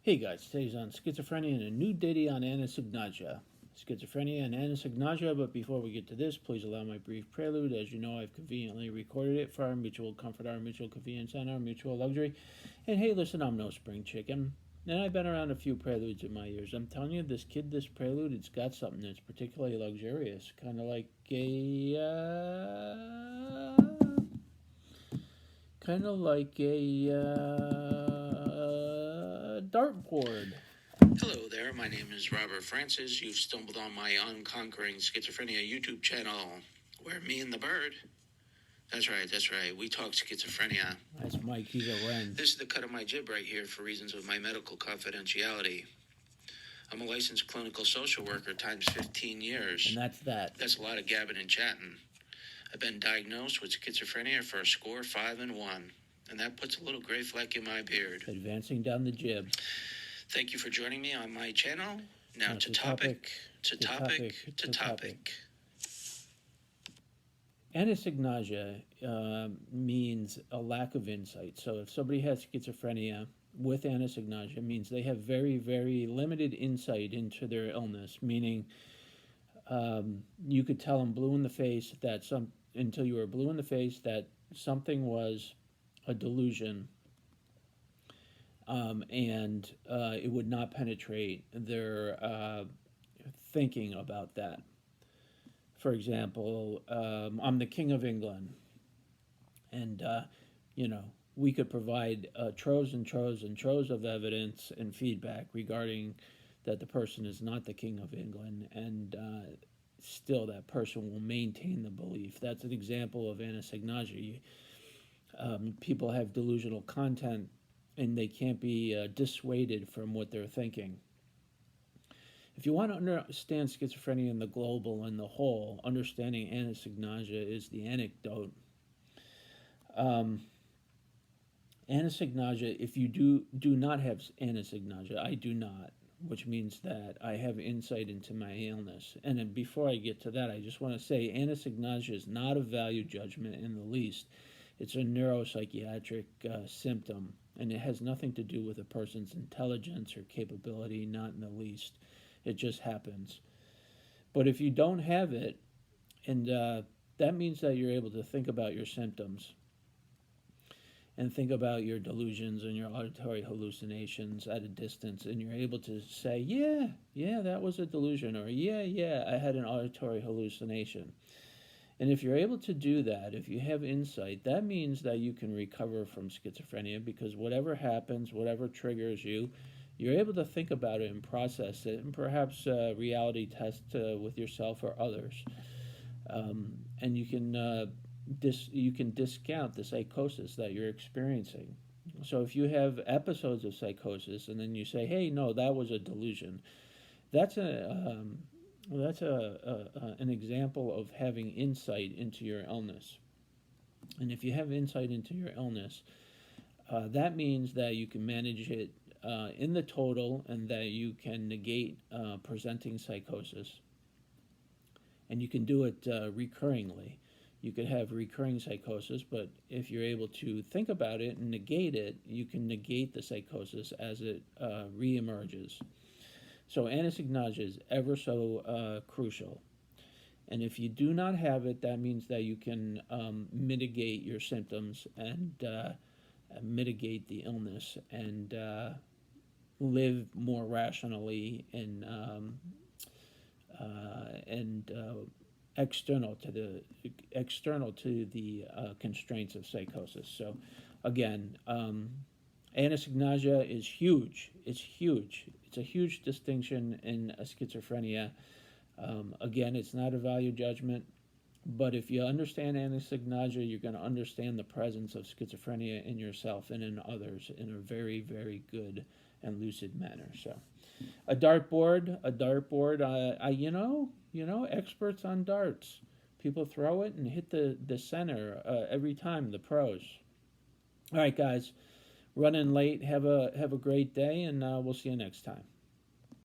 Hey guys, today's on schizophrenia and a new ditty on anosognosia. Schizophrenia and anosognosia, but before we get to this, please allow my brief prelude. As you know, I've conveniently recorded it for our mutual comfort, our mutual convenience, and our mutual luxury. And hey, listen, I'm no spring chicken. And I've been around a few preludes in my years. I'm telling you, this prelude, it's got something that's particularly luxurious. Kind of like a dartboard. Hello there, my name is Robert Francis. You've stumbled on my Unconquering Schizophrenia YouTube channel, where me and the bird, that's right, we talk schizophrenia. That's Mike, he's a wren. This is the cut of my jib right here for reasons of my medical confidentiality. I'm a licensed clinical social worker times 15 years. And that's that. That's a lot of gabbing and chatting. I've been diagnosed with schizophrenia for a score 5 and 1, and that puts a little gray fleck in my beard. Advancing down the jib. Thank you for joining me on my channel. Now to topic. Anosognosia means a lack of insight. So if somebody has schizophrenia with anosognosia, it means they have very, very limited insight into their illness, meaning you could tell them blue in the face until you were blue in the face that something was a delusion, and it would not penetrate their thinking about that. For example, I'm the King of England, and we could provide troves and troves and troves of evidence and feedback regarding that the person is not the King of England, and still that person will maintain the belief. That's an example of anosognosia. People have delusional content, and they can't be dissuaded from what they're thinking. If you want to understand schizophrenia in the global and the whole, understanding anosognosia is the anecdote. Anosognosia, if you do not have anosognosia, I do not, which means that I have insight into my illness. And then before I get to that, I just want to say anosognosia is not a value judgment in the least. It's a neuropsychiatric symptom, and it has nothing to do with a person's intelligence or capability, not in the least. It just happens. But if you don't have it, and that means that you're able to think about your symptoms and think about your delusions and your auditory hallucinations at a distance, and you're able to say, yeah, that was a delusion, or yeah, I had an auditory hallucination. And if you're able to do that, if you have insight, that means that you can recover from schizophrenia, because whatever happens, whatever triggers you, you're able to think about it and process it, and perhaps reality test with yourself or others. And you can discount the psychosis that you're experiencing. So if you have episodes of psychosis and then you say, hey, no, that was a delusion, that's an example of having insight into your illness. And if you have insight into your illness, that means that you can manage it in the total, and that you can negate presenting psychosis. And you can do it recurringly. You could have recurring psychosis, but if you're able to think about it and negate it, you can negate the psychosis as it reemerges. So anosognosia is ever so crucial. And if you do not have it, that means that you can mitigate your symptoms and mitigate the illness and live more rationally and external to the constraints of psychosis. So again, anosognosia is huge. It's huge. It's a huge distinction in schizophrenia. Again, it's not a value judgment, but if you understand anosognosia, you're going to understand the presence of schizophrenia in yourself and in others in a very, very good and lucid manner. So a dartboard, experts on darts. People throw it and hit the center every time, the pros. All right, guys, running late. Have a great day, and we'll see you next time.